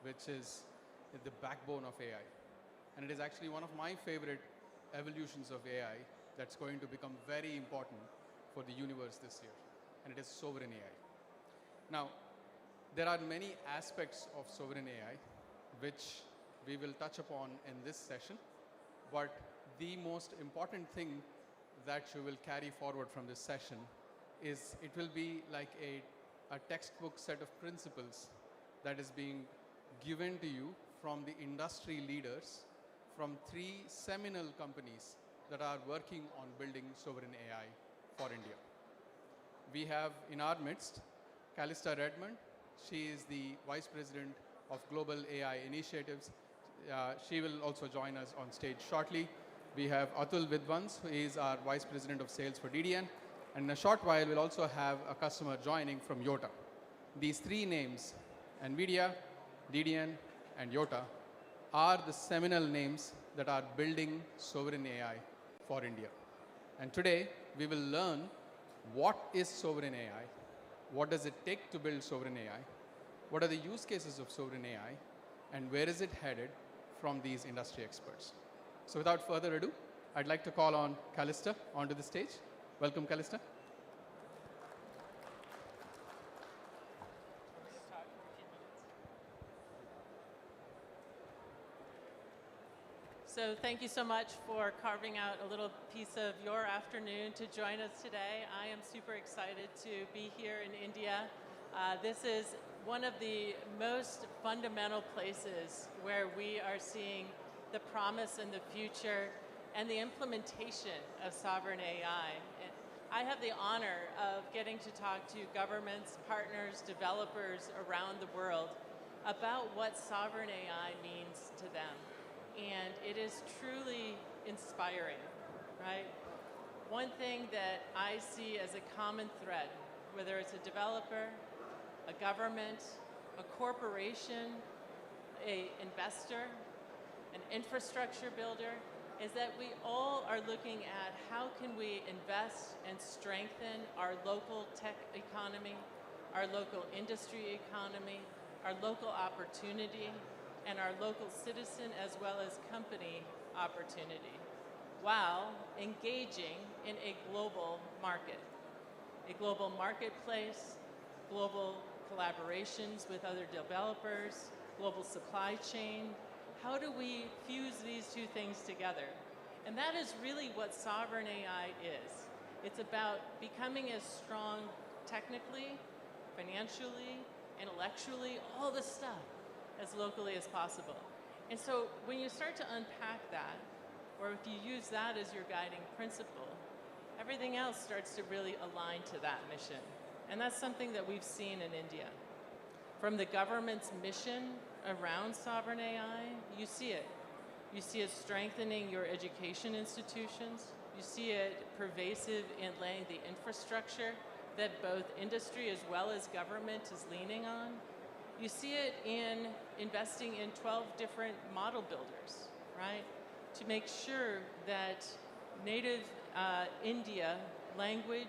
which is the backbone of AI. And it is actually one of my favorite evolutions of AI that's going to become very important for the universe this year. And it is sovereign AI. Now, there are many aspects of sovereign AI which we will touch upon in this session. But the most important thing that you will carry forward from this session is it will be like a textbook set of principles that is being given to you from the industry leaders from 3 seminal companies that are working on building sovereign AI for India. We have in our midst Callista Redmond. She is the Vice President of Global AI Initiatives. She will also join us on stage shortly. We have Atul Vidwans, who is our Vice President of Sales for DDN. And in a short while, we'll also have a customer joining from Yota. These 3 names, NVIDIA, DDN, and Yota, are the seminal names that are building sovereign AI for India. And today, we will learn what is sovereign AI, what does it take to build sovereign AI, what are the use cases of sovereign AI, and where is it headed from these industry experts. So without further ado, I'd like to call on Callista onto the stage. Welcome, Callista. So thank you so much for carving out a little piece of your afternoon to join us today. I am super excited to be here in India. This is one of the most fundamental places where we are seeing the promise and the future and the implementation of sovereign AI. And I have the honor of getting to talk to governments, partners, developers around the world about what sovereign AI means to them. And it is truly inspiring, right? One thing that I see as a common thread, whether it's a developer, a government, a corporation, an investor, an infrastructure builder, is that we all are looking at how can we invest and strengthen our local tech economy, our local industry economy, our local opportunity, and our local citizen as well as company opportunity, while engaging in a global market, a global marketplace, global collaborations with other developers, global supply chain. How do we fuse these 2 things together? And that is really what sovereign AI is. It's about becoming as strong technically, financially, intellectually, all the stuff, as locally as possible. And so when you start to unpack that, or if you use that as your guiding principle, everything else starts to really align to that mission. And that's something that we've seen in India. From the government's mission around sovereign AI, you see it. You see it strengthening your education institutions. You see it pervasive in laying the infrastructure that both industry as well as government is leaning on. You see it in investing in 12 different model builders, right? To make sure that native India language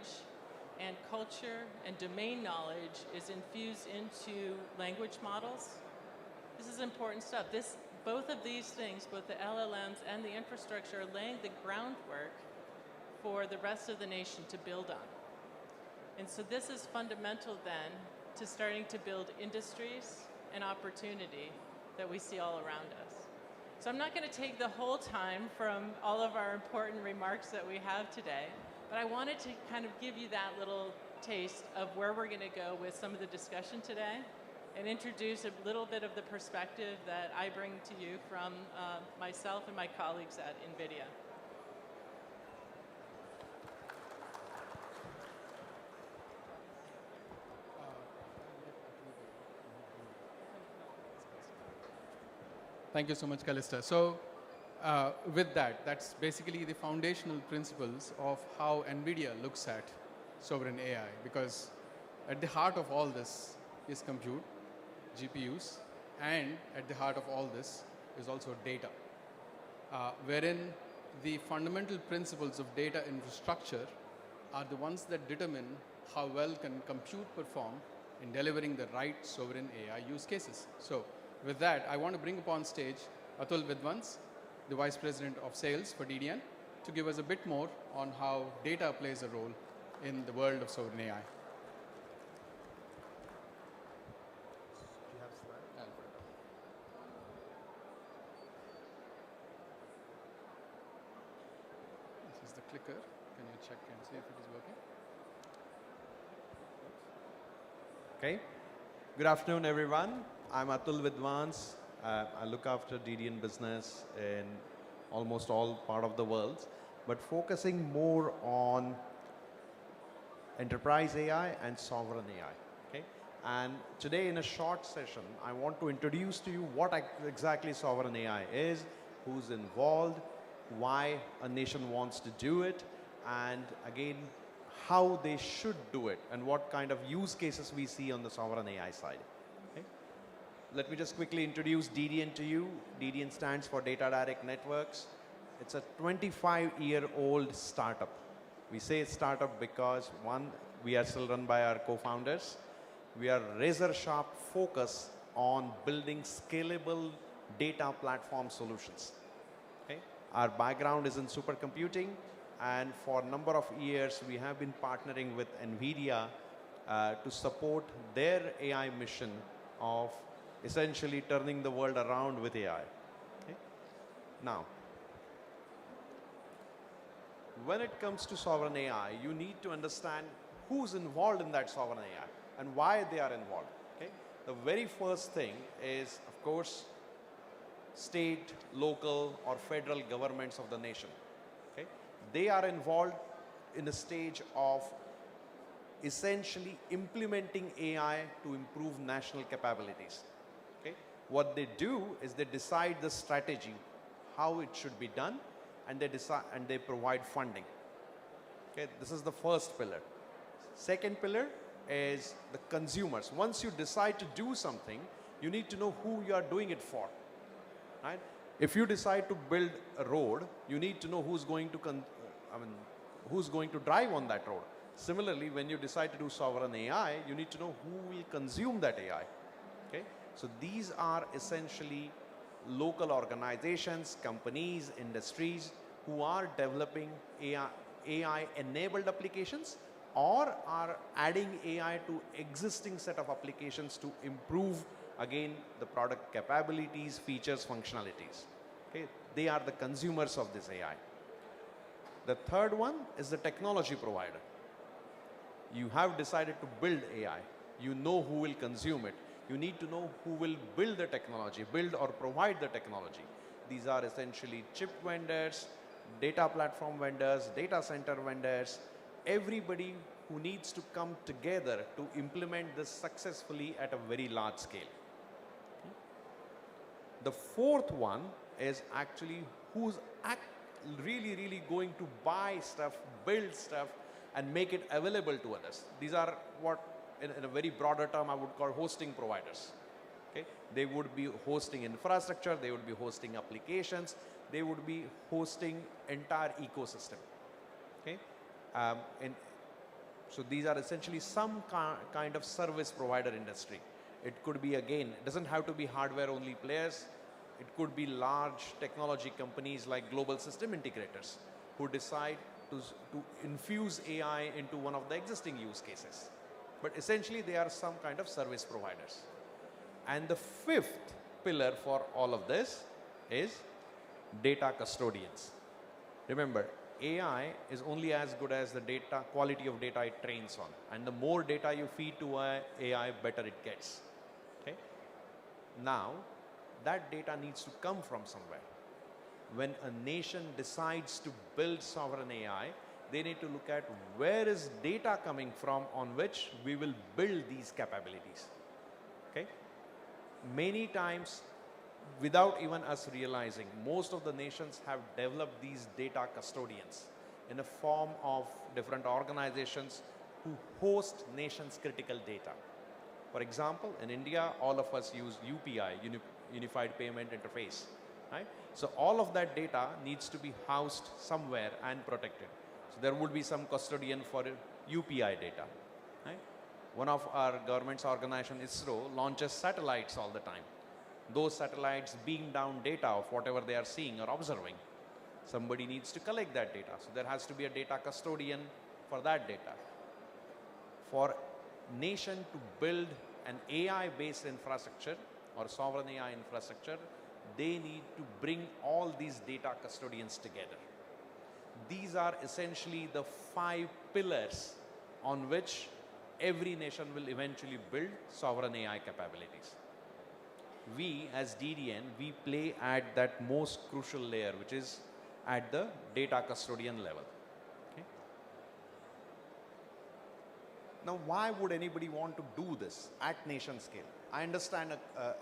and culture and domain knowledge is infused into language models. This is important stuff. Both of these things, both the LLMs and the infrastructure, are laying the groundwork for the rest of the nation to build on. And so this is fundamental then to starting to build industries and opportunity that we see all around us. So I'm not going to take the whole time from all of our important remarks that we have today, but I wanted to kind of give you that little taste of where we're going to go with some of the discussion today and introduce a little bit of the perspective that I bring to you from myself and my colleagues at NVIDIA. Thank you so much, Callista. So with that, that's basically the foundational principles of how NVIDIA looks at sovereign AI, because at the heart of all this is compute, GPUs, and at the heart of all this is also data, wherein the fundamental principles of data infrastructure are the ones that determine how well can compute perform in delivering the right sovereign AI use cases. So With that, I want to bring upon stage Atul Vidwans, the Vice President of Sales for DDN, to give us a bit more on how data plays a role in the world of sovereign AI. This is the clicker. Can you check and see if it is working? Okay. Good afternoon, everyone. I'm Atul Vidwans. I look after DDN business in almost all part of the world, but focusing more on enterprise AI and sovereign AI. Okay. And today, in a short session, I want to introduce to you what exactly sovereign AI is, who's involved, why a nation wants to do it, and again, how they should do it, and what kind of use cases we see on the sovereign AI side. Okay. Let me just quickly introduce DDN to you. DDN stands for Data Direct Networks. It's a 25-year-old startup. We say startup because, one, we are still run by our co-founders. We are razor-sharp focus on building scalable data platform solutions. Okay. Our background is in supercomputing, and for a number of years, we have been partnering with NVIDIA to support their AI mission of essentially turning the world around with AI. Okay. Now, when it comes to sovereign AI, you need to understand who's involved in that sovereign AI and why they are involved. Okay. The very first thing is, of course, state, local, or federal governments of the nation. Okay. They are involved in the stage of essentially implementing AI to improve national capabilities. Okay. What they do is they decide the strategy, how it should be done, and they decide and they provide funding. Okay. This is the first pillar. Second pillar is the consumers. Once you decide to do something, you need to know who you are doing it for. Right? If you decide to build a road, you need to know who's going to who's going to drive on that road. Similarly, when you decide to do sovereign AI, you need to know who will consume that AI. Okay? So these are essentially local organizations, companies, industries who are developing AI-enabled applications or are adding AI to existing set of applications to improve, again, the product capabilities, features, functionalities. Okay? They are the consumers of this AI. The third one is the technology provider. You have decided to build AI. You know who will consume it. You need to know who will build the technology, build or provide the technology. These are essentially chip vendors, data platform vendors, data center vendors, everybody who needs to come together to implement this successfully at a very large scale. The fourth one is actually who's really going to buy stuff, build stuff, and make it available to others. These are what, in a very broader term, I would call hosting providers. Okay? They would be hosting infrastructure, they would be hosting applications, they would be hosting entire ecosystem. Okay? So these are essentially some kind of service provider industry. It could be, again, it doesn't have to be hardware only players. It could be large technology companies like global system integrators who decide to infuse AI into one of the existing use cases. But essentially, they are some kind of service providers. And the fifth pillar for all of this is data custodians. Remember, AI is only as good as the data, quality of data it trains on. And the more data you feed to AI, better it gets. Okay? Now, that data needs to come from somewhere. When a nation decides to build sovereign AI, they need to look at where is data coming from on which we will build these capabilities. Okay? Many times, without even us realizing, most of the nations have developed these data custodians in a form of different organizations who host nations' critical data. For example, in India, all of us use UPI, Unified Payment Interface. Right? So all of that data needs to be housed somewhere and protected. So there would be some custodian for UPI data. Right? One of our government's organization, ISRO, launches satellites all the time. Those satellites beam down data of whatever they are seeing or observing. Somebody needs to collect that data. So there has to be a data custodian for that data. For nation to build an AI-based infrastructure or sovereign AI infrastructure, they need to bring all these data custodians together. These are essentially the 5 pillars on which every nation will eventually build sovereign AI capabilities. We as DDN, we play at that most crucial layer, which is at the data custodian level. Okay? Now, why would anybody want to do this at nation scale? I understand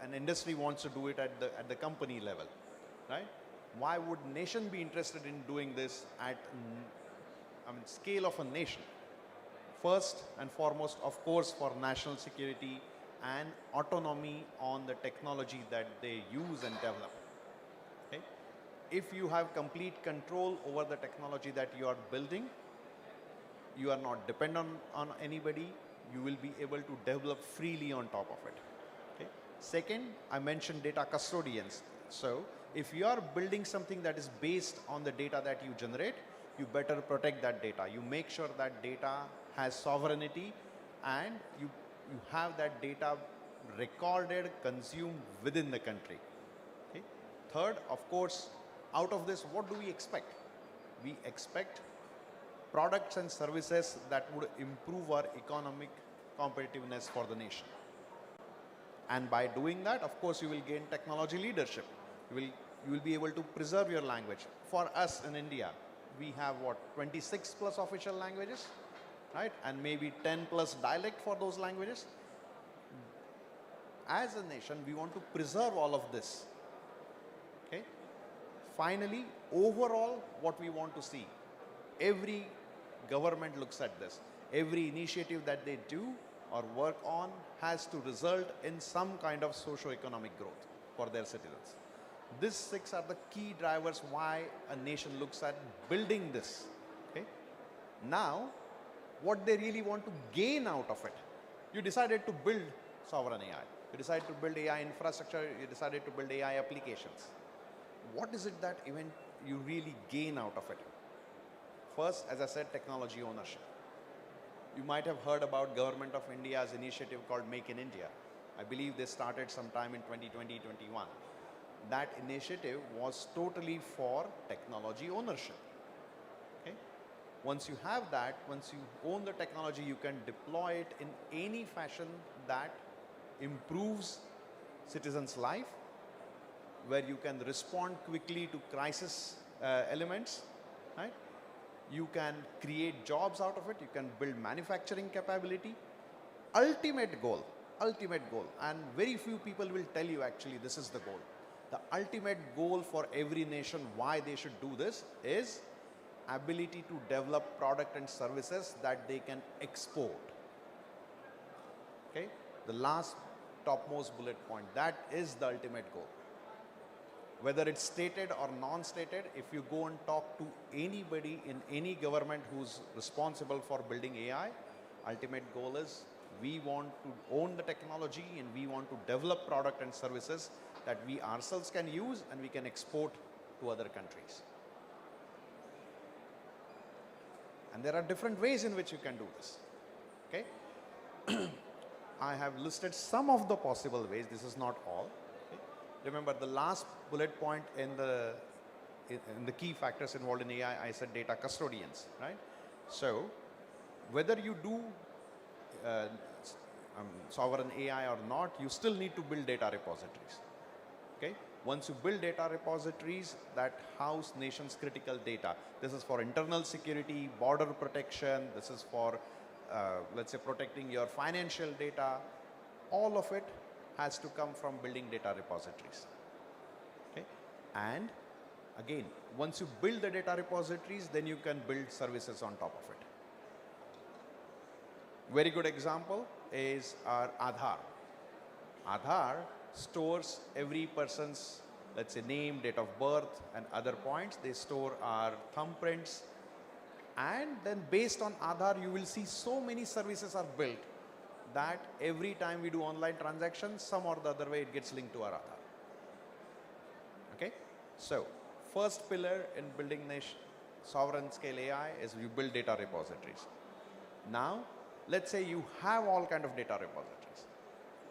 an industry wants to do it at the company level, right? Why would nation be interested in doing this at scale of a nation? First and foremost, of course, for national security and autonomy on the technology that they use and develop. Okay? If you have complete control over the technology that you are building, you are not dependent on anybody, you will be able to develop freely on top of it. Okay? Second, I mentioned data custodians. So if you are building something that is based on the data that you generate, you better protect that data. You make sure that data has sovereignty and you have that data recorded, consumed within the country. Okay? Third, of course, out of this, what do we expect? We expect products and services that would improve our economic competitiveness for the nation. And by doing that, of course, you will gain technology leadership. You will be able to preserve your language. For us in India, we have what, 26 plus official languages, right? And maybe 10 plus dialect for those languages. As a nation, we want to preserve all of this. Okay? Finally, overall, what we want to see, every government looks at this. Every initiative that they do or work on has to result in some kind of socio-economic growth for their citizens. These 6 are the key drivers why a nation looks at building this. Okay? Now, what they really want to gain out of it. You decided to build sovereign AI. You decided to build AI infrastructure. You decided to build AI applications. What is it that even you really gain out of it? First, as I said, technology ownership. You might have heard about Government of India's initiative called Make in India. I believe they started sometime in 2020-21. That initiative was totally for technology ownership. Okay? Once you have that, once you own the technology, you can deploy it in any fashion that improves citizens' life, where you can respond quickly to crisis elements, right? You can create jobs out of it. You can build manufacturing capability. Ultimate goal, and very few people will tell you actually this is the goal. The ultimate goal for every nation, why they should do this, is ability to develop product and services that they can export. Okay? The last topmost bullet point, that is the ultimate goal. Whether it's stated or non-stated, if you go and talk to anybody in any government who's responsible for building AI, ultimate goal is we want to own the technology and we want to develop product and services that we ourselves can use and we can export to other countries. And there are different ways in which you can do this. Okay? I have listed some of the possible ways. This is not all. Okay? Remember, the last bullet point in the key factors involved in AI, I said data custodians, right? So, whether you do sovereign AI or not, you still need to build data repositories. Okay? Once you build data repositories that house nations' critical data, this is for internal security, border protection, this is for, let's say, protecting your financial data, all of it has to come from building data repositories. Okay? And again, once you build the data repositories, then you can build services on top of it. Very good example is our Aadhaar. Aadhaar stores every person's, let's say, name, date of birth, and other points. They store our thumbprints. And then based on Aadhaar, you will see so many services are built that every time we do online transactions, some or the other way it gets linked to our Aadhaar. Okay, so first pillar in building sovereign scale AI is you build data repositories. Now, let's say you have all kind of data repositories.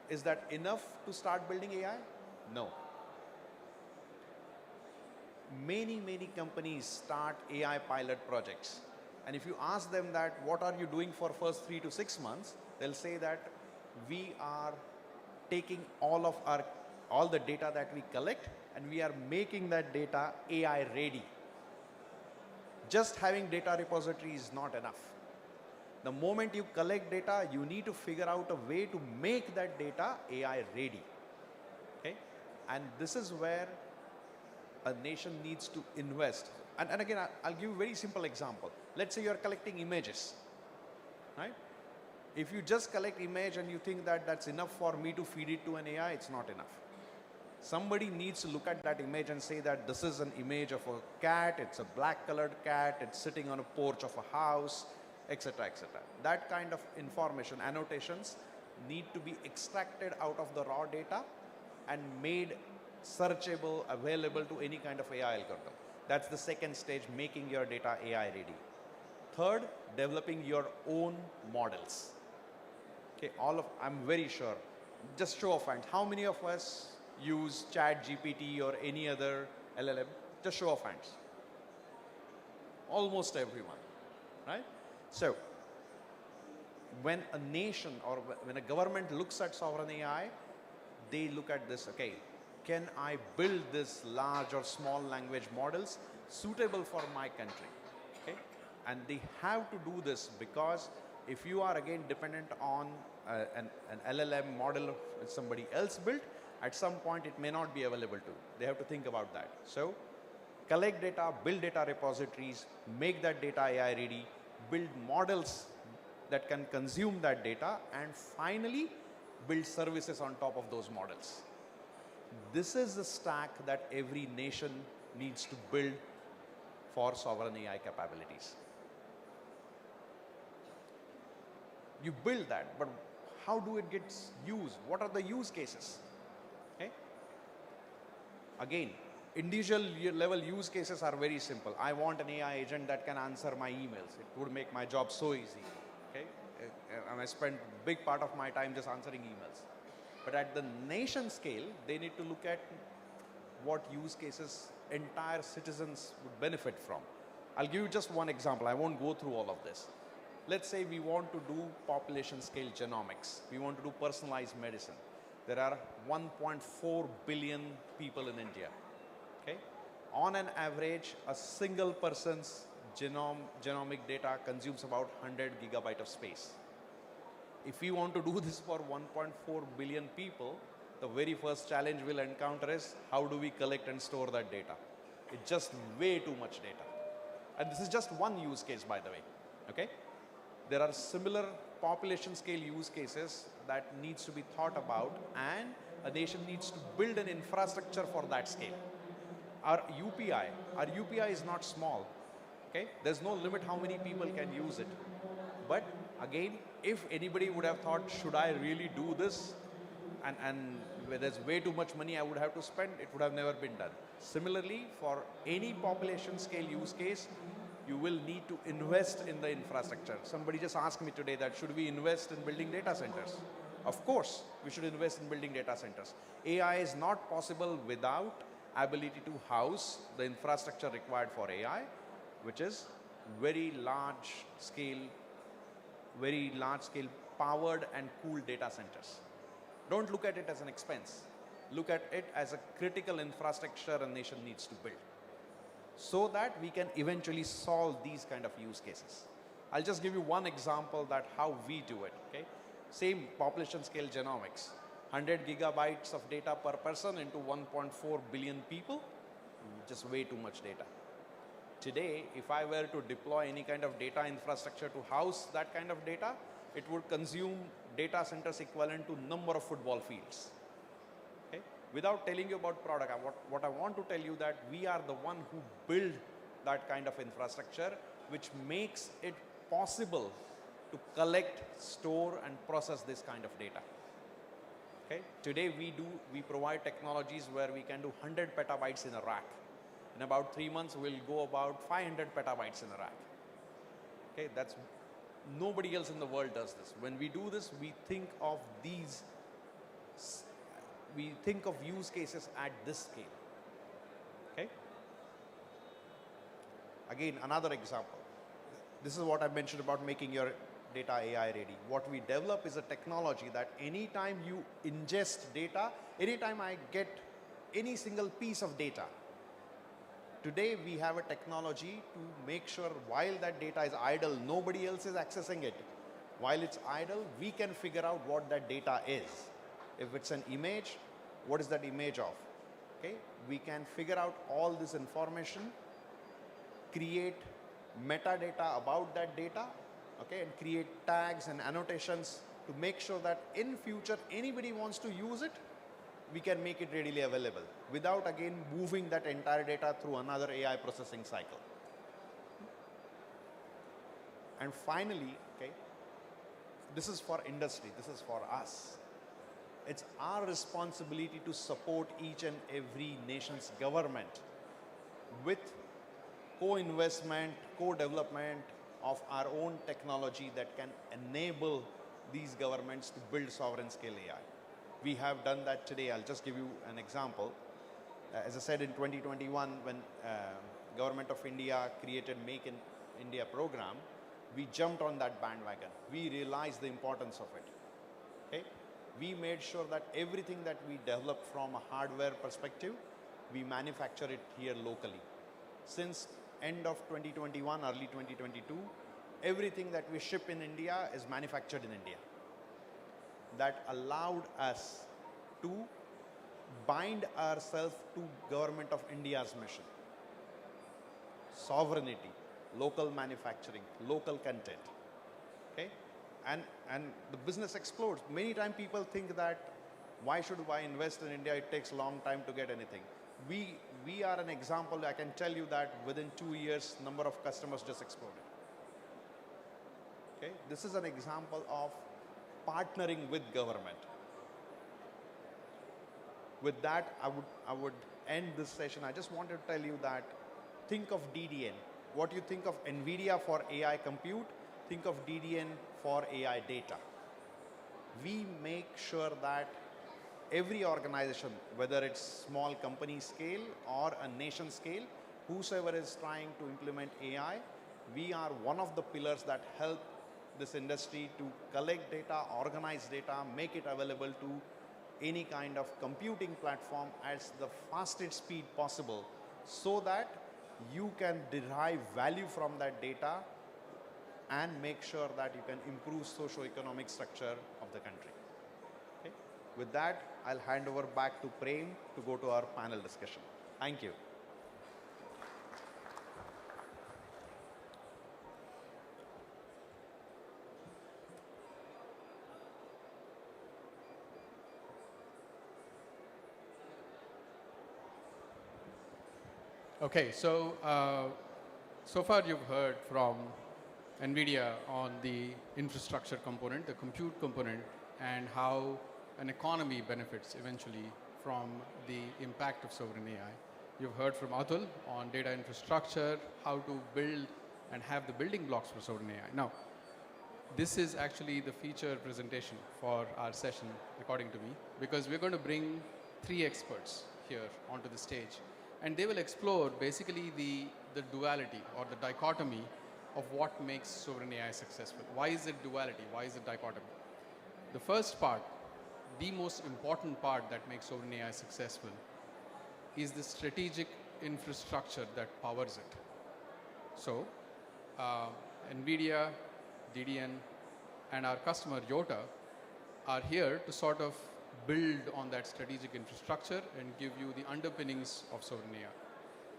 Is that enough to start building AI? No. Many companies start AI pilot projects. And if you ask them that, what are you doing for first 3 to 6 months? They'll say that we are taking all the data that we collect and we are making that data AI ready. Just having data repository is not enough. The moment you collect data, you need to figure out a way to make that data AI ready. Okay? And this is where a nation needs to invest. And again, I'll give you a very simple example. Let's say you're collecting images, right? If you just collect image and you think that that's enough for me to feed it to an AI, it's not enough. Somebody needs to look at that image and say that this is an image of a cat, it's a black colored cat, it's sitting on a porch of a house, etc., etc. That kind of information, annotations, need to be extracted out of the raw data and made searchable, available to any kind of AI algorithm. That's the second stage, making your data AI ready. Third, developing your own models. Okay, I'm very sure, just show of hands, how many of us use ChatGPT or any other LLM? Just show of hands. Almost everyone, right? So, when a nation or when a government looks at sovereign AI, they look at this, okay, can I build this large or small language models suitable for my country? Okay? And they have to do this because if you are again dependent on an LLM model that somebody else built, at some point it may not be available to. They have to think about that. So, collect data, build data repositories, make that data AI ready, build models that can consume that data, and finally build services on top of those models. This is the stack that every nation needs to build for sovereign AI capabilities. You build that, but how do it get used? What are the use cases? Okay? Again, individual level use cases are very simple. I want an AI agent that can answer my emails. It would make my job so easy. Okay? And I spend a big part of my time just answering emails. But at the nation scale, they need to look at what use cases entire citizens would benefit from. I'll give you just one example. I won't go through all of this. Let's say we want to do population scale genomics. We want to do personalized medicine. There are 1.4 billion people in India. Okay? On an average, a single person's genomic data consumes about 100 gigabyte of space. If we want to do this for 1.4 billion people, the very first challenge we'll encounter is how do we collect and store that data? It's just way too much data. And this is just one use case, by the way. Okay? There are similar population scale use cases that needs to be thought about, and a nation needs to build an infrastructure for that scale. Our UPI is not small. Okay? There's no limit how many people can use it. But again, if anybody would have thought, should I really do this? And where there's way too much money I would have to spend, it would have never been done. Similarly, for any population scale use case, you will need to invest in the infrastructure. Somebody just asked me today that should we invest in building data centers? Of course, we should invest in building data centers. AI is not possible without ability to house the infrastructure required for AI, which is very large scale powered and cooled data centers. Don't look at it as an expense. Look at it as a critical infrastructure a nation needs to build, so that we can eventually solve these kind of use cases. I'll just give you one example that how we do it. Okay? Same population scale genomics, 100 gigabytes of data per person into 1.4 billion people, just way too much data. Today, if I were to deploy any kind of data infrastructure to house that kind of data, it would consume data centers equivalent to number of football fields. Okay? Without telling you about product, what I want to tell you that we are the one who build that kind of infrastructure, which makes it possible to collect, store, and process this kind of data. Okay? Today we provide technologies where we can do 100 petabytes in a rack. In about 3 months, we'll go about 500 petabytes in a rack. Okay, that's nobody else in the world does this. When we do this, we think of use cases at this scale. Okay. Again, another example. This is what I mentioned about making your data AI ready. What we develop is a technology that anytime you ingest data, anytime I get any single piece of data, today we have a technology to make sure while that data is idle, nobody else is accessing it. While it's idle, we can figure out what that data is. If it's an image, what is that image of? Okay, we can figure out all this information, create metadata about that data, okay, and create tags and annotations to make sure that in future anybody wants to use it, we can make it readily available without again moving that entire data through another AI processing cycle. And finally, okay, this is for industry, this is for us. It's our responsibility to support each and every nation's government with co-investment, co-development of our own technology that can enable these governments to build sovereign scale AI. We have done that today. I'll just give you an example. As I said, in 2021, when Government of India created Make in India program, we jumped on that bandwagon. We realized the importance of it. Okay? We made sure that everything that we develop from a hardware perspective, we manufacture it here locally. Since end of 2021, early 2022, everything that we ship in India is manufactured in India. That allowed us to bind ourselves to Government of India's mission. Sovereignty, local manufacturing, local content. Okay? And the business explodes. Many times people think that why should I invest in India? It takes a long time to get anything. We are an example. I can tell you that within 2 years, number of customers just exploded. Okay? This is an example of partnering with government. With that, I would end this session. I just wanted to tell you that think of DDN. What you think of NVIDIA for AI compute, think of DDN for AI data. We make sure that every organization, whether it's small company scale or a nation scale, whosoever is trying to implement AI, we are one of the pillars that help this industry to collect data, organize data, make it available to any kind of computing platform at the fastest speed possible so that you can derive value from that data and make sure that you can improve socio-economic structure of the country. Okay? With that, I'll hand over back to Prem to go to our panel discussion. Thank you. Okay, so so far you've heard from NVIDIA on the infrastructure component, the compute component, and how an economy benefits eventually from the impact of sovereign AI. You've heard from Atul on data infrastructure, how to build and have the building blocks for sovereign AI. Now, this is actually the feature presentation for our session, according to me, because we're going to bring 3 experts here onto the stage. And they will explore basically the duality or the dichotomy of what makes sovereign AI successful. Why is it duality? Why is it dichotomy? The first part, the most important part that makes sovereign AI successful is the strategic infrastructure that powers it. So, NVIDIA, DDN, and our customer Yota are here to sort of build on that strategic infrastructure and give you the underpinnings of sovereign AI.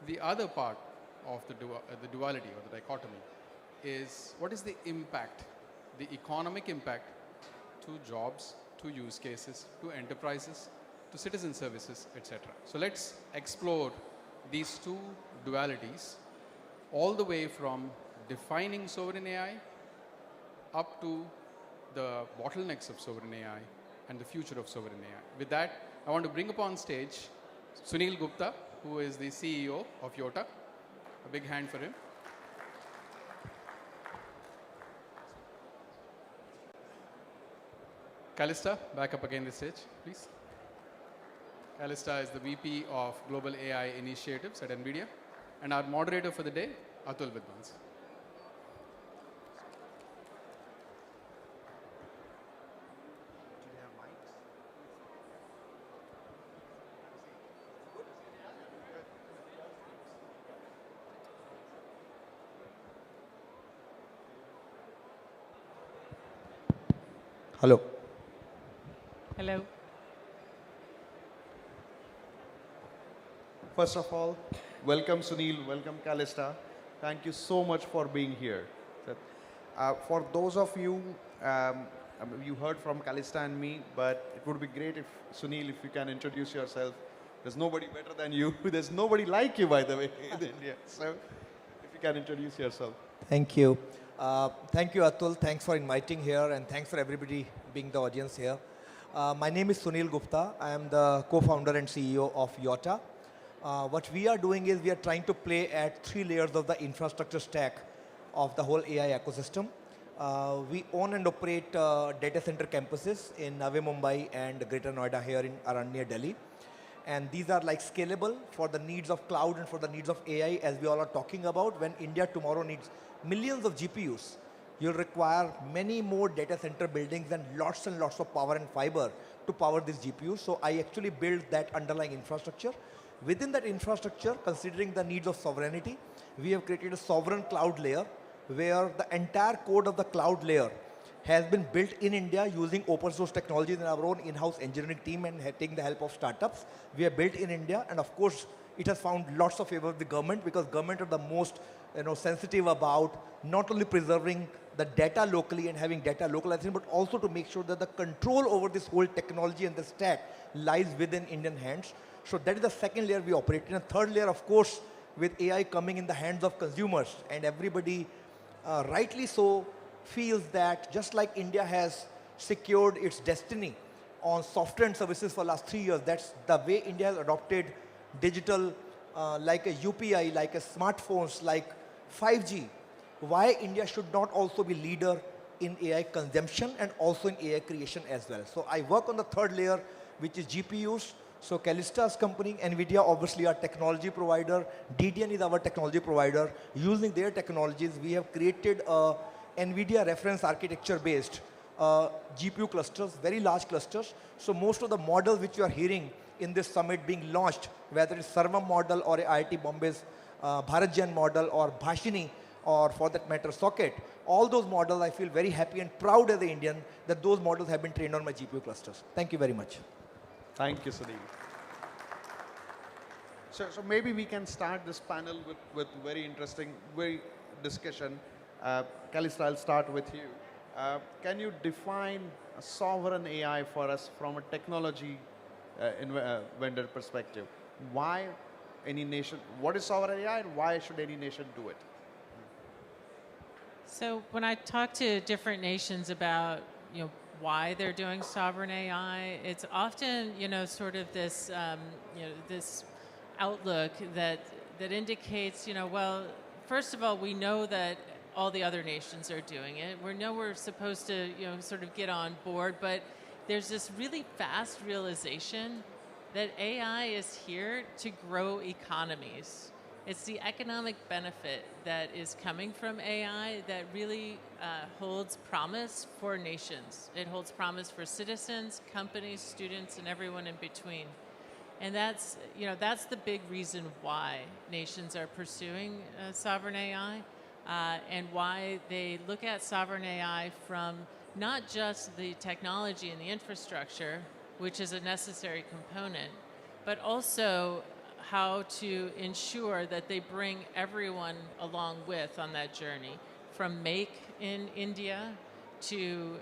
The other part of the duality or the dichotomy is what is the impact, the economic impact to jobs, to use cases, to enterprises, to citizen services, etc. So let's explore these 2 dualities all the way from defining sovereign AI up to the bottlenecks of sovereign AI and the future of sovereign AI. With that, I want to bring up on stage Sunil Gupta, who is the CEO of Yota. A big hand for him. Calista, back up again the stage, please. Calista is the VP of Global AI Initiatives at NVIDIA. And our moderator for the day, Atul Vidwans. Hello. Hello. First of all, welcome Sunil, welcome Calista. Thank you so much for being here. For those of you, you heard from Calista and me, but it would be great if Sunil, if you can introduce yourself. There's nobody better than you. There's nobody like you, by the way, in India. So if you can introduce yourself. Thank you. Thank you, Atul. Thanks for inviting here, and thanks for everybody being the audience here. My name is Sunil Gupta. I am the co-founder and CEO of Yota. What we are doing is we are trying to play at 3 layers of the infrastructure stack of the whole AI ecosystem. We own and operate data center campuses in Navi Mumbai and Greater Noida here in around near Delhi. And these are like scalable for the needs of cloud and for the needs of AI, as we all are talking about. When India tomorrow needs millions of GPUs, you'll require many more data center buildings and lots of power and fiber to power these GPUs. So I actually built that underlying infrastructure. Within that infrastructure, considering the needs of sovereignty, we have created a sovereign cloud layer where the entire code of the cloud layer has been built in India using open source technologies and our own in-house engineering team and taking the help of startups. We are built in India, and of course, it has found lots of favor with the government, because government are the most sensitive about not only preserving the data locally and having data localization, but also to make sure that the control over this whole technology and the stack lies within Indian hands. So that is the second layer we operate in. And third layer, of course, with AI coming in the hands of consumers, and everybody rightly so feels that just like India has secured its destiny on software and services for the last 3 years, that's the way India has adopted digital like a UPI, like a smartphones, like 5G. Why India should not also be leader in AI consumption and also in AI creation as well. So I work on the third layer, which is GPUs. So Calista's company, NVIDIA, obviously our technology provider. DDN is our technology provider. Using their technologies, we have created a NVIDIA reference architecture based GPU clusters, very large clusters. So most of the models which you are hearing in this summit being launched, whether it's Sarvam model or IIT Bombay's Bharatjan model or Bhashini, or for that matter Socket, all those models, I feel very happy and proud as an Indian that those models have been trained on my GPU clusters. Thank you very much. Thank you, Sunil. So maybe we can start this panel with very interesting discussion. Calista, I'll start with you. Can you define a sovereign AI for us from a technology vendor perspective? Why any nation, what is sovereign AI and why should any nation do it? So when I talk to different nations about why they're doing sovereign AI, it's often sort of this this outlook that indicates well, first of all, we know that all the other nations are doing it. We know we're supposed to sort of get on board, but there's this really fast realization that AI is here to grow economies. It's the economic benefit that is coming from AI that really holds promise for nations. It holds promise for citizens, companies, students, and everyone in between. And that's the big reason why nations are pursuing sovereign AI and why they look at sovereign AI from not just the technology and the infrastructure, which is a necessary component, but also how to ensure that they bring everyone along with on that journey, from make in India to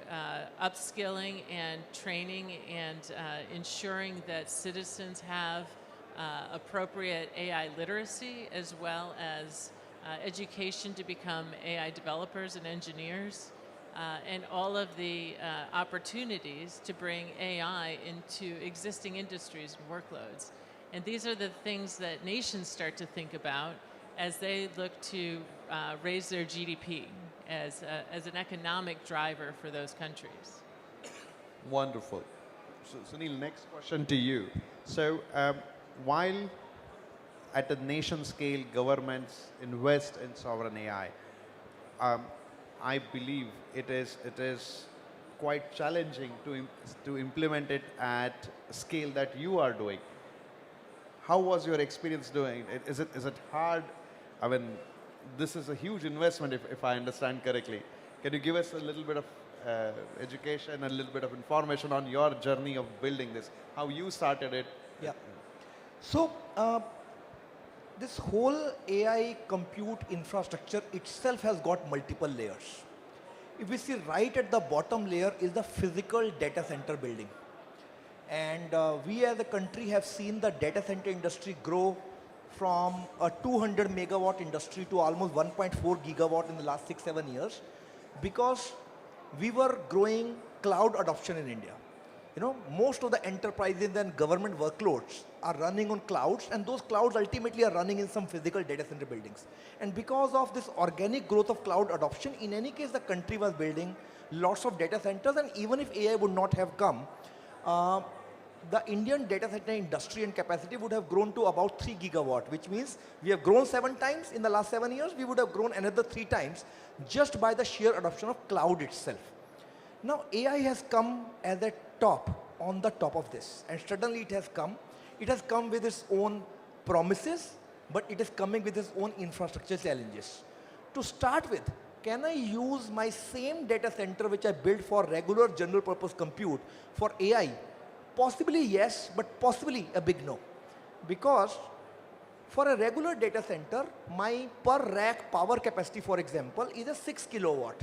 upskilling and training and ensuring that citizens have appropriate AI literacy, as well as education to become AI developers and engineers, and all of the opportunities to bring AI into existing industries and workloads. And these are the things that nations start to think about as they look to raise their GDP as an economic driver for those countries. Wonderful. So, Sunil, next question to you. So, while at a nation scale, governments invest in sovereign AI, I believe it is quite challenging to implement it at scale that you are doing. How was your experience doing it? Is it hard? I mean, this is a huge investment, if I understand correctly. Can you give us a little bit of education, a little bit of information on your journey of building this, how you started it? Yeah. So, this whole AI compute infrastructure itself has got multiple layers. If we see right at the bottom layer is the physical data center building. And we as a country have seen the data center industry grow from a 200 megawatt industry to almost 1.4 gigawatt in the last 6-7 years because we were growing cloud adoption in India. You know, most of the enterprises and government workloads are running on clouds, and those clouds ultimately are running in some physical data center buildings. And because of this organic growth of cloud adoption, in any case, the country was building lots of data centers, and even if AI would not have come, the Indian data center industry and capacity would have grown to about 3 gigawatt, which means we have grown 7 times in the last 7 years. We would have grown another 3 times just by the sheer adoption of cloud itself. Now, AI has come as a on the top of this, and suddenly it has come. It has come with its own promises, but it is coming with its own infrastructure challenges. To start with, can I use my same data center which I built for regular general purpose compute for AI? Possibly yes, but possibly a big no. Because for a regular data center, my per rack power capacity, for example, is a 6 kilowatt.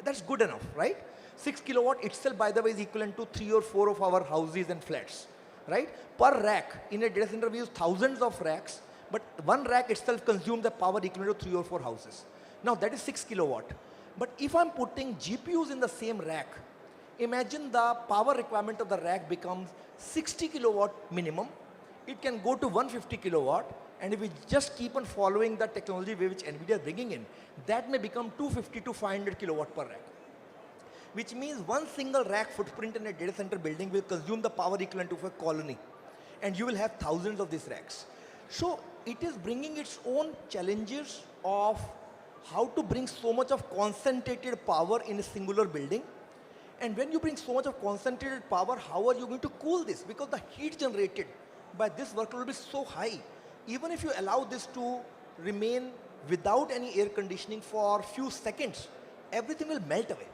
That's good enough, right? 6 kilowatt itself, by the way, is equivalent to 3 or 4 of our houses and flats, right? Per rack, in a data center, we use thousands of racks, but one rack itself consumes the power equivalent to 3 or 4 houses. Now, that is 6 kilowatt. But if I'm putting GPUs in the same rack, imagine the power requirement of the rack becomes 60 kilowatt minimum. It can go to 150 kilowatt, and if we just keep on following the technology which NVIDIA is bringing in, that may become 250 to 500 kilowatt per rack. Which means one single rack footprint in a data center building will consume the power equivalent of a colony. And you will have thousands of these racks. So it is bringing its own challenges of how to bring so much of concentrated power in a singular building. And when you bring so much of concentrated power, how are you going to cool this? Because the heat generated by this workload will be so high. Even if you allow this to remain without any air conditioning for a few seconds, everything will melt away.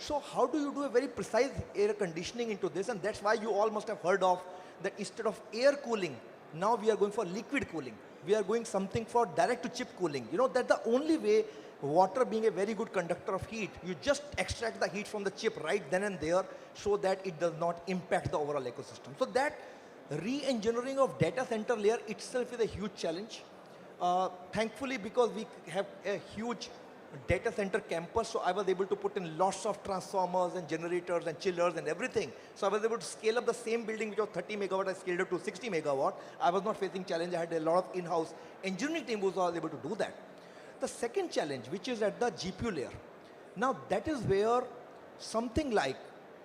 So how do you do a very precise air conditioning into this? And that's why you all must have heard of that instead of air cooling, now we are going for liquid cooling. We are going something for direct to chip cooling. You know, that's the only way, water being a very good conductor of heat, you just extract the heat from the chip right then and there so that it does not impact the overall ecosystem. So that re-engineering of data center layer itself is a huge challenge. Thankfully, because we have a huge data center campus, so I was able to put in lots of transformers and generators and chillers and everything. So I was able to scale up the same building which was 30 megawatt, I scaled up to 60 megawatt. I was not facing challenge. I had a lot of in-house engineering team who was able to do that. The second challenge, which is at the GPU layer. Now that is where something like,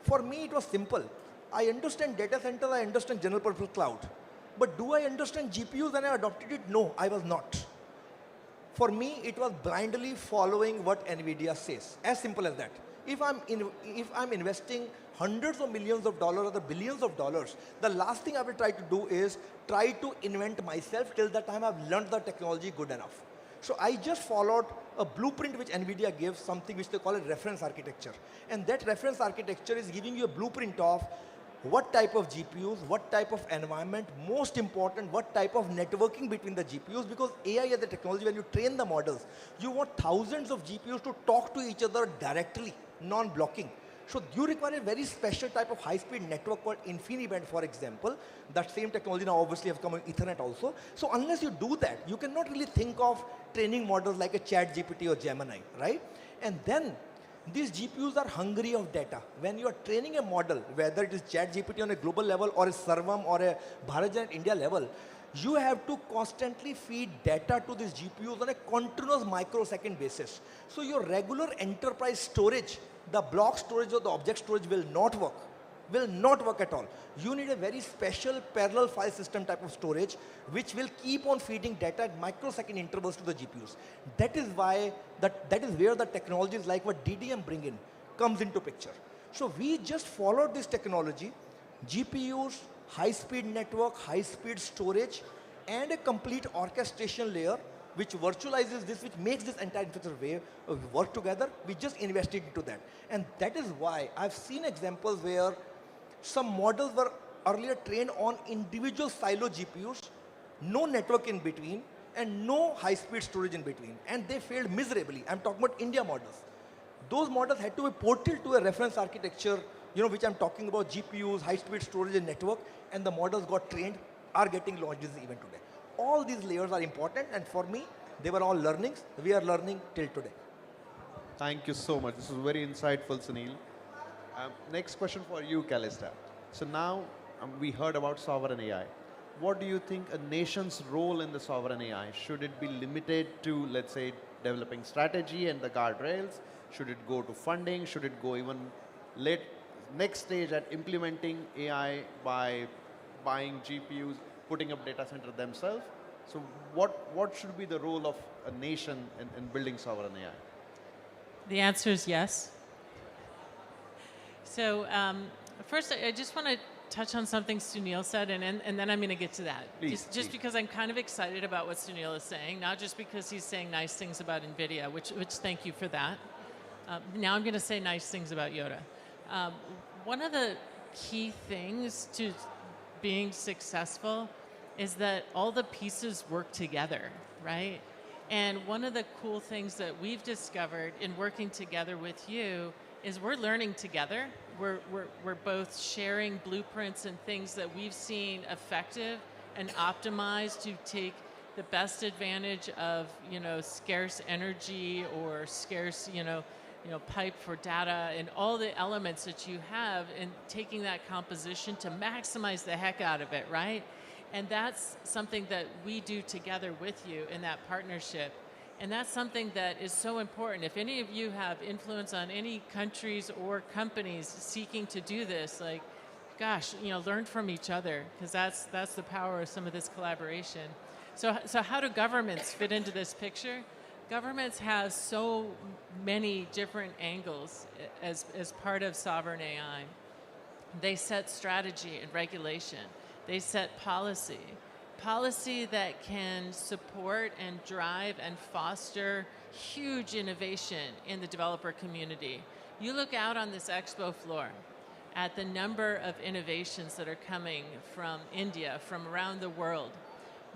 for me it was simple. I understand data center, I understand general purpose cloud. But do I understand GPUs when I adopted it? No, I was not. For me, it was blindly following what NVIDIA says. As simple as that. If I'm investing hundreds of millions of dollars or the billions of dollars, the last thing I will try to do is try to invent myself till the time I've learned the technology good enough. So I just followed a blueprint which NVIDIA gives, something which they call a reference architecture. And that reference architecture is giving you a blueprint of what type of GPUs, what type of environment, most important, what type of networking between the GPUs, because AI as a technology, when you train the models, you want thousands of GPUs to talk to each other directly, non-blocking. So you require a very special type of high-speed network called InfiniBand, for example. That same technology now obviously has come on Ethernet also. So unless you do that, you cannot really think of training models like a ChatGPT or Gemini, right? And then These GPUs are hungry of data. When you are training a model, whether it is ChatGPT on a global level or a Sarvam or a Bharatjan India level, you have to constantly feed data to these GPUs on a continuous microsecond basis. So your regular enterprise storage, the block storage or the object storage will not work. Will not work at all. You need a very special parallel file system type of storage which will keep on feeding data at microsecond intervals to the GPUs. That is why, that is where the technologies like what DDM bring in comes into picture. So we just followed this technology, GPUs, high-speed network, high-speed storage, and a complete orchestration layer which virtualizes this, which makes this entire infrastructure work together. We just invested into that. And that is why I've seen examples where some models were earlier trained on individual silo GPUs, no network in between, and no high-speed storage in between. And they failed miserably. I'm talking about India models. Those models had to be ported to a reference architecture, which I'm talking about, GPUs, high-speed storage and network, and the models got trained, are getting launched even today. All these layers are important, and for me, they were all learnings. We are learning till today. Thank you so much. This was very insightful, Sunil. Next question for you, Calista. So now we heard about sovereign AI. What do you think a nation's role in the sovereign AI? Should it be limited to, let's say, developing strategy and the guardrails? Should it go to funding? Should it go even next stage at implementing AI by buying GPUs, putting up data center themselves? So what should be the role of a nation in building sovereign AI? The answer is yes. So first, I just want to touch on something Sunil said, and then I'm going to get to that. Please. Just because I'm kind of excited about what Sunil is saying, not just because he's saying nice things about NVIDIA, which thank you for that. Now I'm going to say nice things about Yotta. One of the key things to being successful is that all the pieces work together, right? And one of the cool things that we've discovered in working together with you is we're learning together. We're both sharing blueprints and things that we've seen effective and optimized to take the best advantage of, scarce energy or scarce, pipe for data and all the elements that you have, and taking that composition to maximize the heck out of it, right? And that's something that we do together with you in that partnership. And that's something that is so important. If any of you have influence on any countries or companies seeking to do this, gosh, learn from each other, because that's the power of some of this collaboration. So how do governments fit into this picture? Governments have so many different angles as part of sovereign AI. They set strategy and regulation. They set policy that can support and drive and foster huge innovation in the developer community. You look out on this expo floor at the number of innovations that are coming from India, from around the world.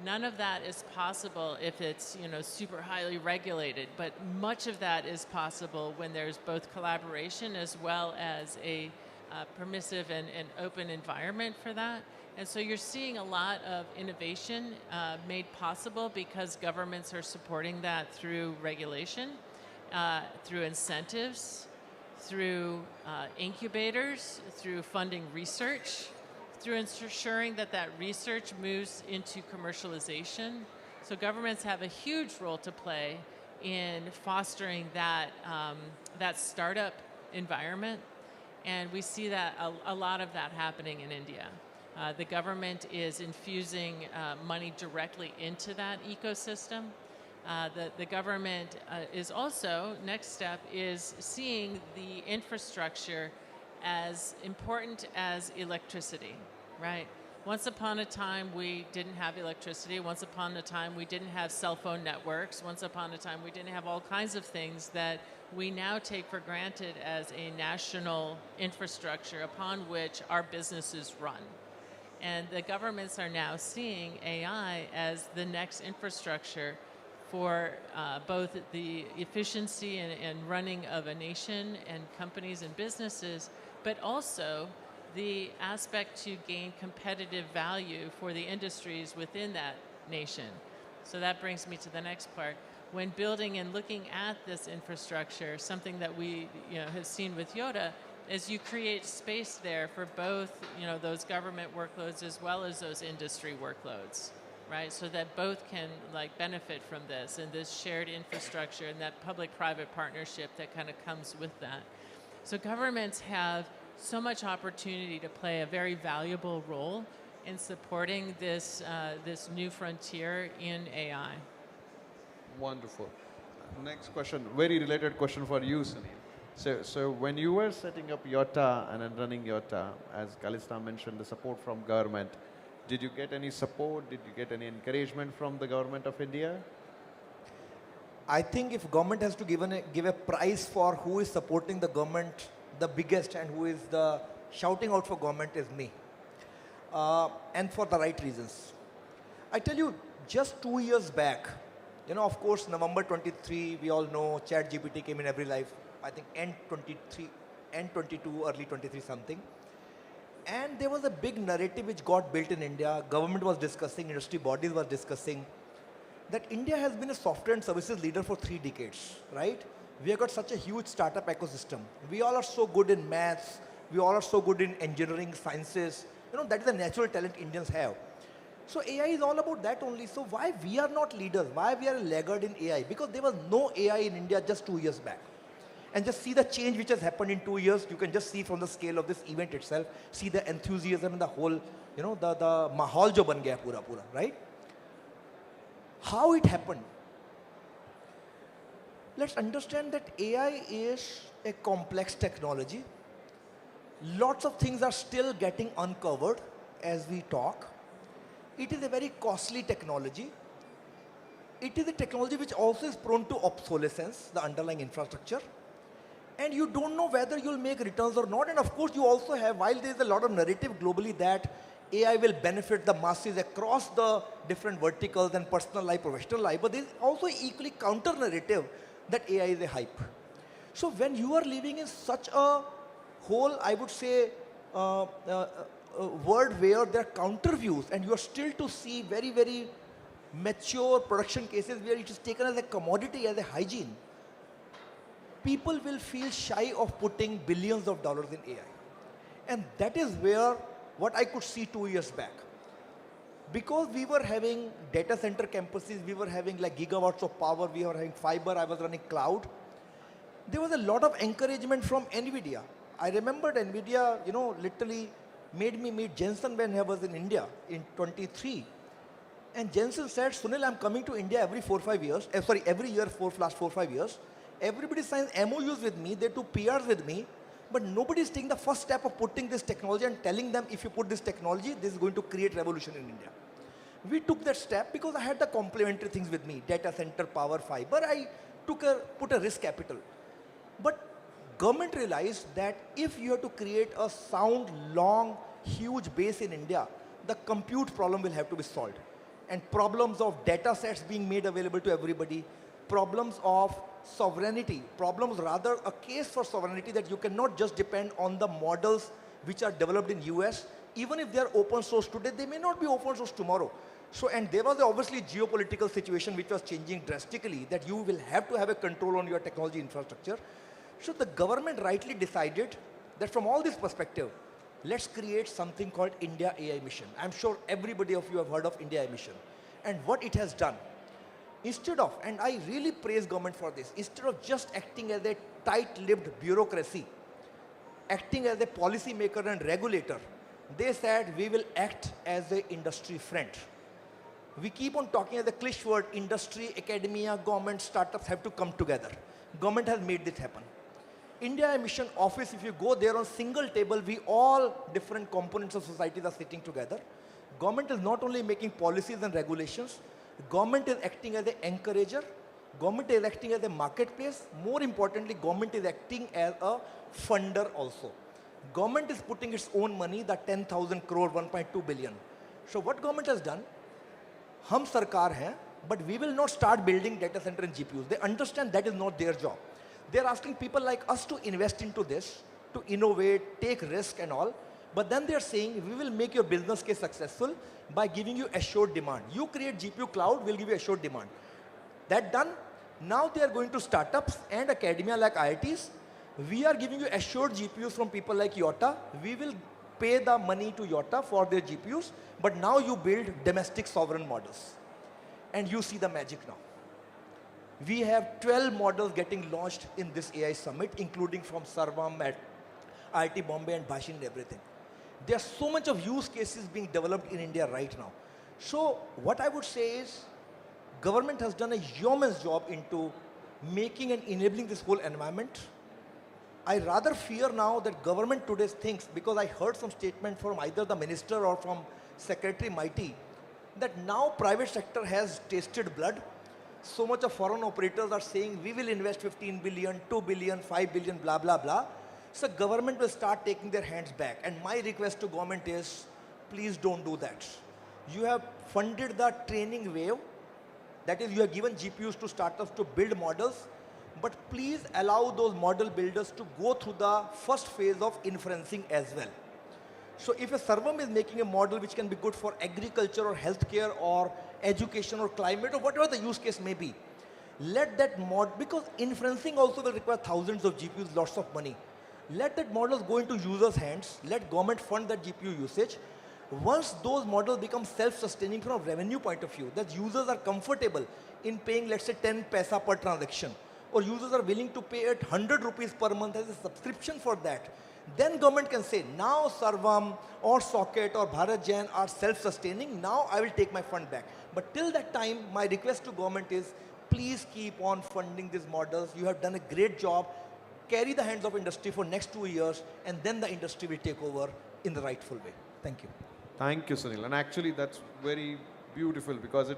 None of that is possible if it's super highly regulated, but much of that is possible when there's both collaboration as well as a permissive and open environment for that. And so you're seeing a lot of innovation made possible because governments are supporting that through regulation, through incentives, through incubators, through funding research, through ensuring that research moves into commercialization. So governments have a huge role to play in fostering that startup environment. And we see that a lot of that happening in India. The government is infusing money directly into that ecosystem. The government is also, next step, is seeing the infrastructure as important as electricity, right? Once upon a time, we didn't have electricity. Once upon a time, we didn't have cell phone networks. Once upon a time, we didn't have all kinds of things that we now take for granted as a national infrastructure upon which our businesses run. And the governments are now seeing AI as the next infrastructure for both the efficiency and running of a nation and companies and businesses, but also the aspect to gain competitive value for the industries within that nation. So that brings me to the next part. when building and looking at this infrastructure, something that we have seen with Yotta is you create space there for both those government workloads as well as those industry workloads, right? So that both can benefit from this and this shared infrastructure and that public-private partnership that kind of comes with that. So governments have so much opportunity to play a very valuable role in supporting this new frontier in AI. Wonderful. Next question, very related question for you, Sunil. So when you were setting up Yotta and then running Yotta, as Kalista mentioned, the support from government, did you get any support? Did you get any encouragement from the government of India? I think if government has to give a prize for who is supporting the government the biggest and who is the shouting out for government is me. And for the right reasons. I tell you, just 2 years back, of course, November 23, we all know ChatGPT came in every life. I think end 23, end 22, early 23 something. And there was a big narrative which got built in India. Government was discussing, industry bodies were discussing, that India has been a software and services leader for 3 decades, right? We have got such a huge startup ecosystem. We all are so good in maths. We all are so good in engineering, sciences. That is the natural talent Indians have. So AI is all about that only. So why we are not leaders? Why we are a laggard in AI? Because there was no AI in India just 2 years back. And just see the change which has happened in 2 years. You can just see from the scale of this event itself, see the enthusiasm and the whole, the mahal jo ban gaya pura, right? How it happened? Let's understand that AI is a complex technology. Lots of things are still getting uncovered as we talk. It is a very costly technology. It is a technology which also is prone to obsolescence, the underlying infrastructure. And you don't know whether you'll make returns or not. And of course, you also have, while there is a lot of narrative globally that AI will benefit the masses across the different verticals and personal life, professional life, but there is also equally counter narrative that AI is a hype. So when you are living in such a whole, I would say, world where there are counter views and you are still to see very, very mature production cases where it is taken as a commodity, as a hygiene, people will feel shy of putting billions of dollars in AI. And that is where what I could see 2 years back. Because we were having data center campuses, we were having gigawatts of power, we were having fiber, I was running cloud. There was a lot of encouragement from NVIDIA. I remembered NVIDIA, literally made me meet Jensen when I was in India in 23. And Jensen said, Sunil, I'm coming to India every 4-5 years, every year for last 4-5 years. Everybody signs MOUs with me, they do PRs with me, but nobody is taking the first step of putting this technology and telling them if you put this technology, this is going to create revolution in India. We took that step because I had the complementary things with me, data center, power, fiber. I put a risk capital. But government realized that if you have to create a sound, long, huge base in India, the compute problem will have to be solved. And problems of data sets being made available to everybody, problems of sovereignty, problems rather a case for sovereignty that you cannot just depend on the models which are developed in US. Even if they are open source today, they may not be open source tomorrow. So, and there was obviously geopolitical situation which was changing drastically that you will have to have a control on your technology infrastructure. So the government rightly decided that from all this perspective, let's create something called India AI Mission. I'm sure everybody of you have heard of India AI Mission. And what it has done, instead of, and I really praise government for this, instead of just acting as a tight-lipped bureaucracy, acting as a policy maker and regulator, they said we will act as an industry friend. We keep on talking as a cliché word, industry, academia, government, startups have to come together. Government has made this happen. India AI Mission office, if you go there on single table, we all different components of societies are sitting together. Government is not only making policies and regulations, government is acting as an encourager, government is acting as a marketplace, more importantly, government is acting as a funder also. Government is putting its own money, the 10,000 crore, 1.2 billion. So what government has done, hum sarkar hai, but we will not start building data center and GPUs. They understand that is not their job. They're asking people like us to invest into this, to innovate, take risk and all. But then they're saying, we will make your business case successful by giving you assured demand. You create GPU cloud, we'll give you assured demand. That done, Now they are going to startups and academia like IITs. We are giving you assured GPUs from people like Yotta. We will pay the money to Yotta for their GPUs, but now you build domestic sovereign models. And you see the magic now. We have 12 models getting launched in this AI summit, including from Sarvam at IIT Bombay and Bhashin and everything. There's so much of use cases being developed in India right now. So what I would say is, government has done a yeoman's job into making and enabling this whole environment. I rather fear now that government today thinks, because I heard some statement from either the minister or from Secretary Mighty, that now private sector has tasted blood. So much of foreign operators are saying, we will invest 15 billion, 2 billion, 5 billion, blah, blah, blah. So government will start taking their hands back. And my request to government is, please don't do that. You have funded the training wave. That is, you have given GPUs to startups to build models. But please allow those model builders to go through the first phase of inferencing as well. So if a Sarvam is making a model which can be good for agriculture or healthcare or education or climate or whatever the use case may be, let that mod, because inferencing also will require thousands of GPUs, lots of money. Let that models go into users' hands, let government fund that GPU usage. Once those models become self-sustaining from a revenue point of view, that users are comfortable in paying, let's say, 10 paisa per transaction, or users are willing to pay 100 rupees per month as a subscription for that, then government can say, now Sarvam or Socket or Bharat Jan are self-sustaining, now I will take my fund back. But till that time, my request to government is, please keep on funding these models. You have done a great job. Carry the hands of industry for next 2 years, and then the industry will take over in the rightful way. Thank you. Thank you, Sunil. And actually, that's very beautiful because it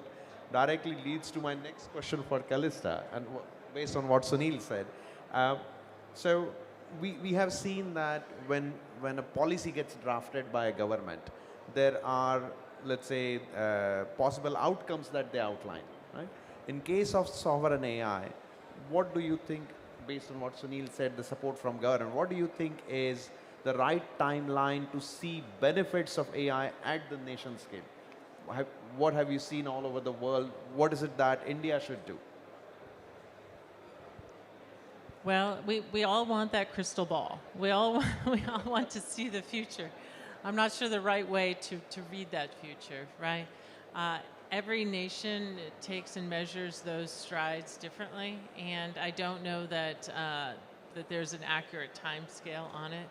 directly leads to my next question for Callista, and based on what Sunil said. So we have seen that when a policy gets drafted by a government, there are, let's say, possible outcomes that they outline. Right? In case of sovereign AI, what do you think, based on what Sunil said, the support from government, what do you think is the right timeline to see benefits of AI at the nation scale? What have you seen all over the world? What is it that India should do? Well, we all want that crystal ball. We all want to see the future. I'm not sure the right way to read that future, right? Every nation takes and measures those strides differently, and I don't know that, that there's an accurate time scale on it.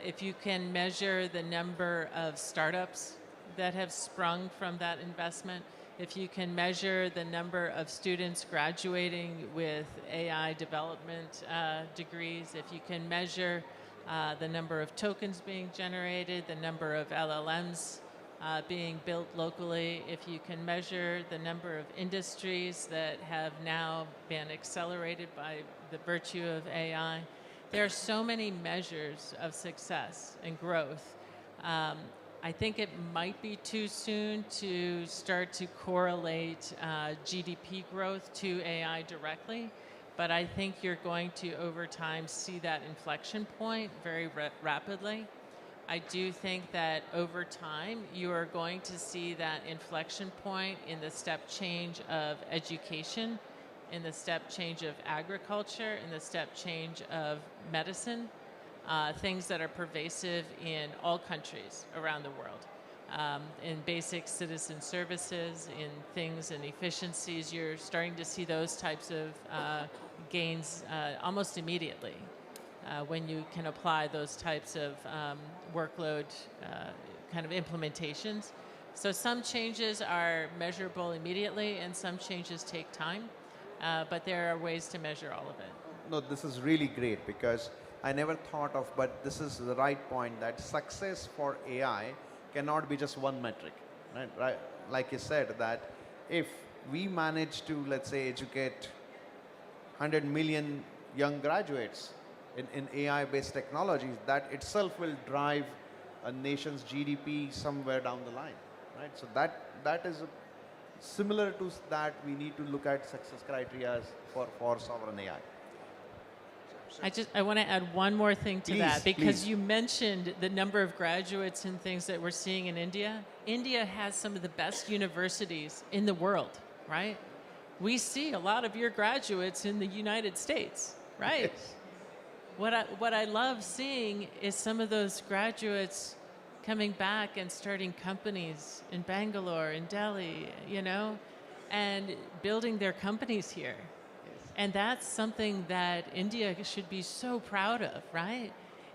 If you can measure the number of startups that have sprung from that investment, if you can measure the number of students graduating with AI development degrees, if you can measure the number of tokens being generated, the number of LLMs being built locally, if you can measure the number of industries that have now been accelerated by the virtue of AI, there are so many measures of success and growth. I think it might be too soon to start to correlate GDP growth to AI directly, but I think you're going to, over time, see that inflection point very rapidly. I do think that over time, you are going to see that inflection point in the step change of education, in the step change of agriculture, in the step change of medicine. Things that are pervasive in all countries around the world. In basic citizen services, in things and efficiencies, you're starting to see those types of gains almost immediately when you can apply those types of workload kind of implementations. So some changes are measurable immediately and some changes take time, but there are ways to measure all of it. No, this is really great because I never thought of, but this is the right point, that success for AI cannot be just one metric, right? Like you said, that if we manage to, let's say, educate 100 million young graduates in AI-based technologies, that itself will drive a nation's GDP somewhere down the line, right? So that is similar to that. We need to look at success criteria for sovereign AI. I want to add one more thing to that, because please. you mentioned the number of graduates and things that we're seeing in India. India has some of the best universities in the world, right? we see a lot of your graduates in the United States, right? Yes. What I love seeing is some of those graduates coming back and starting companies in Bangalore, in Delhi, you know, and building their companies here. And that's something that India should be so proud of, right?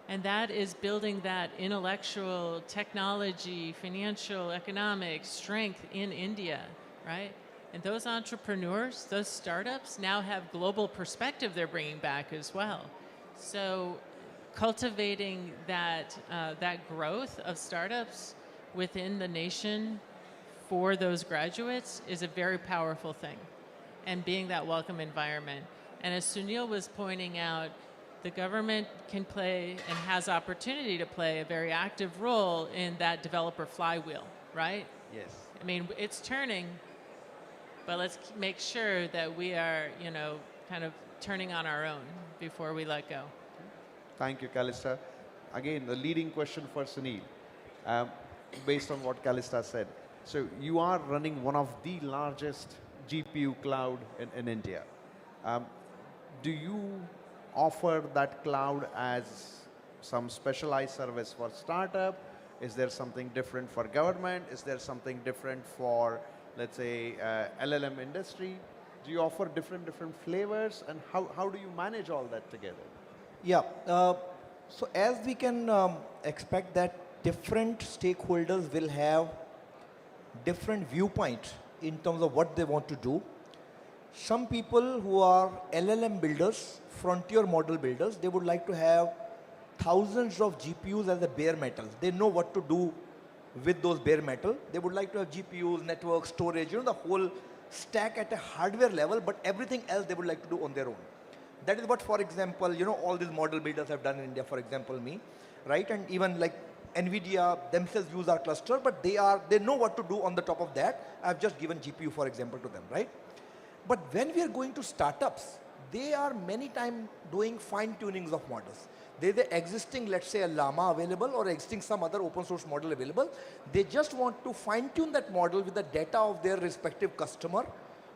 And that is building that intellectual, technology, financial, economic strength in India, right? And those entrepreneurs, those startups now have global perspective they're bringing back as well. So cultivating that, that growth of startups within the nation for those graduates is a very powerful thing, and being that welcome environment. And as Sunil was pointing out, the government can play and has opportunity to play a very active role in that developer flywheel, right? Yes. I mean, it's turning, but let's make sure that we are, you know, kind of turning on our own before we let go. Thank you, Callista. Again, the leading question for Sunil, based on what Callista said. So you are running one of the largest GPU cloud in India. Do you offer that cloud as some specialized service for startup? Is there something different for government? Is there something different for, let's say, LLM industry? Do you offer different flavors, and how do you manage all that together? Yeah. So as we can expect that different stakeholders will have different viewpoints in terms of what they want to do. Some people who are LLM builders, frontier model builders, they would like to have thousands of GPUs as a bare metal. They know what to do with those bare metal. They would like to have GPUs, network, storage, you know, the whole stack at a hardware level, but everything else they would like to do on their own. That is what, for example, you know, all these model builders have done in India, for example, me, right? And even like NVIDIA themselves use our cluster, but they know what to do on the top of that. I've just given GPU, for example, to them, right? But when we are going to startups, they are many times doing fine tunings of models. There's the existing, let's say, a Llama available or existing some other open source model available. They just want to fine tune that model with the data of their respective customer,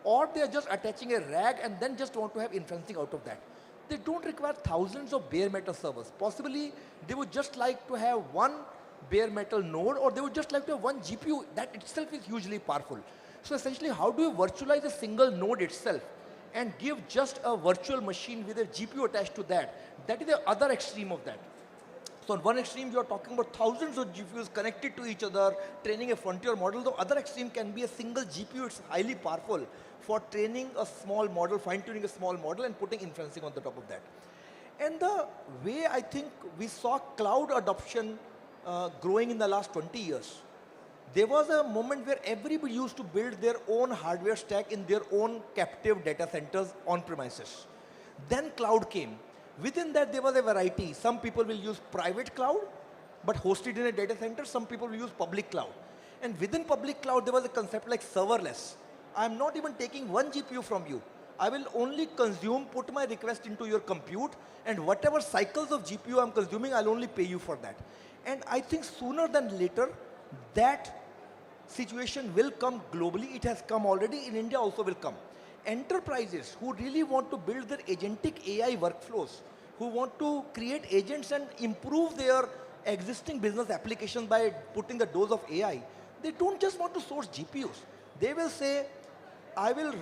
or they are just attaching a RAG and then just want to have inferencing out of that. They don't require thousands of bare metal servers. Possibly, they would just like to have one bare metal node, or they would just like to have one GPU. That itself is hugely powerful. So essentially, how do you virtualize a single node itself and give just a virtual machine with a GPU attached to that? That is the other extreme of that. So on one extreme, you are talking about thousands of GPUs connected to each other, training a frontier model. The other extreme can be a single GPU. It's highly powerful for training a small model, fine-tuning a small model, and putting inferencing on the top of that. And the way I think we saw cloud adoption growing in the last 20 years, there was a moment where everybody used to build their own hardware stack in their own captive data centers on premises. Then cloud came. Within that, there was a variety. Some people will use private cloud, but hosted in a data center. Some people will use public cloud. And within public cloud, there was a concept like serverless. I'm not even taking one GPU from you. I will only consume, put my request into your compute, and whatever cycles of GPU I'm consuming, I'll only pay you for that. And I think sooner than later, that situation will come globally. It has come already. In India also will come. Enterprises who really want to build their agentic AI workflows, who want to create agents and improve their existing business applications by putting the dose of AI, they don't just want to source GPUs. They will say, I will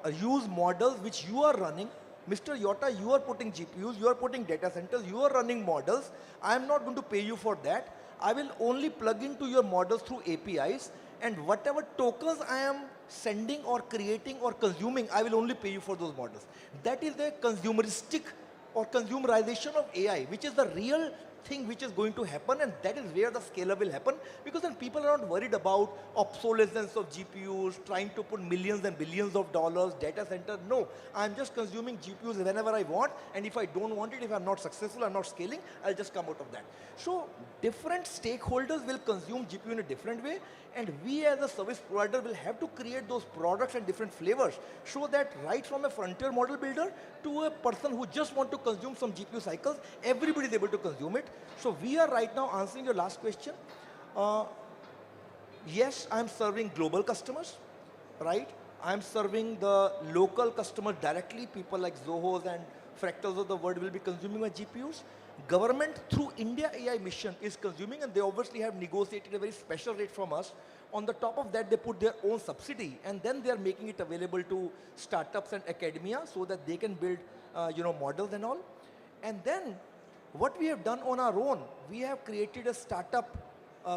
use models which you are running. Mr. Yotta, you are putting GPUs, you are putting data centers, you are running models. I am not going to pay you for that. I will only plug into your models through APIs, and whatever tokens I am sending or creating or consuming, I will only pay you for those models. That is the consumeristic or consumerization of AI, which is the real thing which is going to happen, and that is where the scale-up will happen, because then people are not worried about obsolescence of GPUs, trying to put millions and billions of dollars, data center. No, I'm just consuming GPUs whenever I want, and if I don't want it, if I'm not successful, I'm not scaling, I'll just come out of that. So different stakeholders will consume GPU in a different way, and we as a service provider will have to create those products and different flavors, so that right from a frontier model builder to a person who just want to consume some GPU cycles, everybody is able to consume it. So we are right now answering your last question. Yes, I'm serving global customers, right? I'm serving the local customers directly. People like Zohos and Fractals of the world will be consuming my GPUs. Government through India AI mission is consuming, and they obviously have negotiated a very special rate from us. On the top of that, they put their own subsidy, and then they are making it available to startups and academia so that they can build, models and all. And then, what we have done on our own, we have created a startup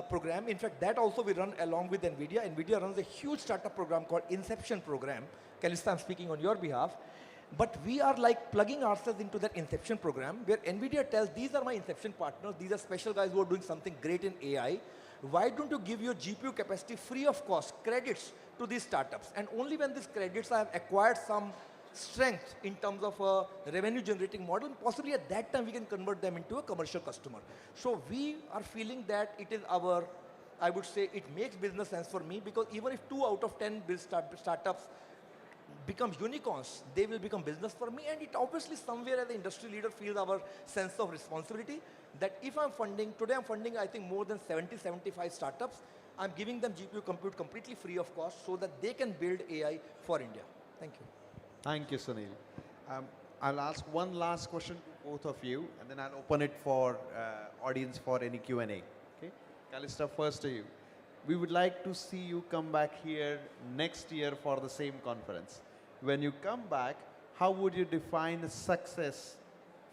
program. In fact, that also we run along with NVIDIA. NVIDIA runs a huge startup program called Inception program. Kalista, I'm speaking on your behalf. But we are like plugging ourselves into that Inception program where NVIDIA tells, these are my Inception partners, these are special guys who are doing something great in AI. Why don't you give your GPU capacity free of cost, credits to these startups? And only when these credits have acquired some strength in terms of a revenue generating model, possibly at that time we can convert them into a commercial customer. So we are feeling that it is our, I would say it makes business sense for me, because even if 2 out of 10 startups become unicorns, they will become business for me. And it obviously somewhere as an industry leader feels our sense of responsibility that if I'm funding, today I'm funding I think more than 70, 75 startups, I'm giving them GPU compute completely free of cost so that they can build AI for India. Thank you. Thank you, Sunil. I'll ask one last question to both of you, and then I'll open it for audience for any Q&A. Okay, Kalista, first to you. We would like to see you come back here next year for the same conference. When you come back, how would you define success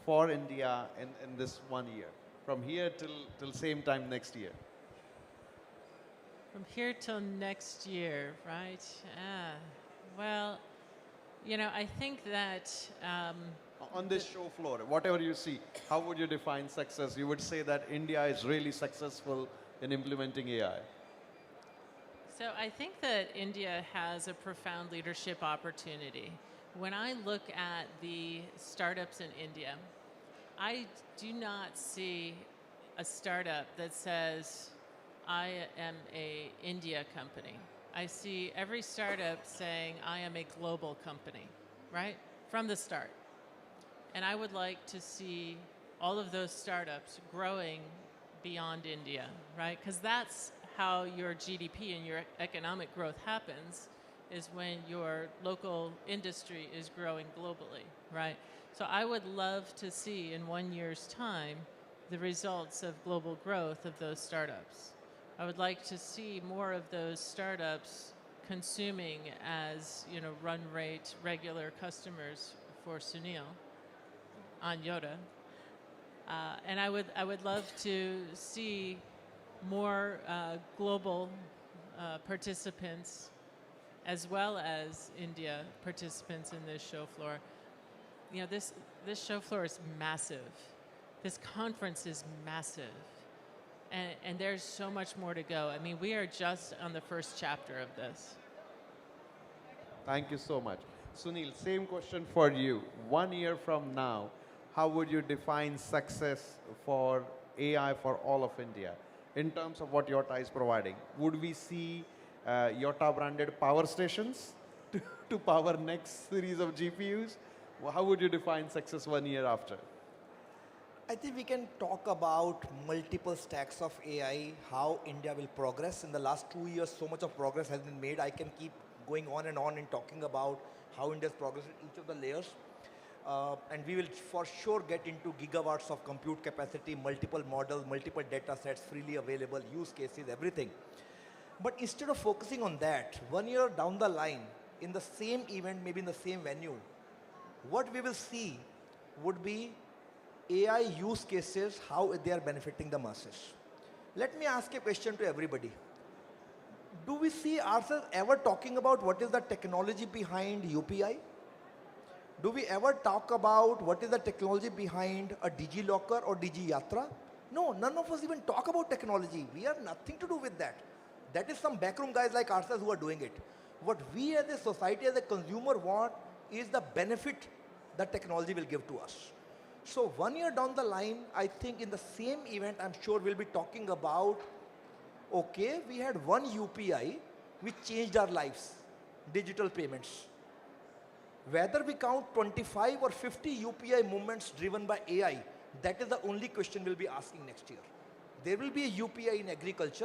for India in this 1 year? From here till same time next year. From here till next year, right? Well, I think that on this show floor, whatever you see, how would you define success? You would say that India is really successful in implementing AI. So I think that India has a profound leadership opportunity. When I look at the startups in India, I do not see a startup that says, I am a India company. I see every startup saying, I am a global company, right? From the start. And I would like to see all of those startups growing beyond India, right? Because that's how your GDP and your economic growth happens, is when your local industry is growing globally, right? So I would love to see in 1 year's time the results of global growth of those startups. I would like to see more of those startups consuming as, run rate regular customers for Sunil on Yotta. And I would love to see more global participants as well as India participants in this show floor. This show floor is massive. This conference is massive. And there's so much more to go. I mean, we are just on the first chapter of this. Thank you so much. Sunil, same question for you. 1 year from now, how would you define success for AI for all of India in terms of what Yotta is providing? Would we see Yotta branded power stations to power next series of GPUs? How would you define success 1 year after? I think we can talk about multiple stacks of AI, how India will progress. In the last 2 years, so much of progress has been made. I can keep going on and talking about how India's progress in each of the layers. And we will for sure get into gigawatts of compute capacity, multiple models, multiple data sets, freely available, use cases, everything. But instead of focusing on that, 1 year down the line, in the same event, maybe in the same venue, what we will see would be AI use cases, how they are benefiting the masses. Let me ask a question to everybody. Do we see ourselves ever talking about what is the technology behind UPI? Do we ever talk about what is the technology behind a DigiLocker or DigiYatra? No, none of us even talk about technology. We have nothing to do with that. That is some backroom guys like ourselves who are doing it. What we as a society, as a consumer want is the benefit that technology will give to us. So 1 year down the line, I think in the same event, I'm sure we'll be talking about, okay, we had one UPI which changed our lives, digital payments. Whether we count 25 or 50 UPI movements driven by AI, that is the only question we'll be asking next year. There will be a UPI in agriculture.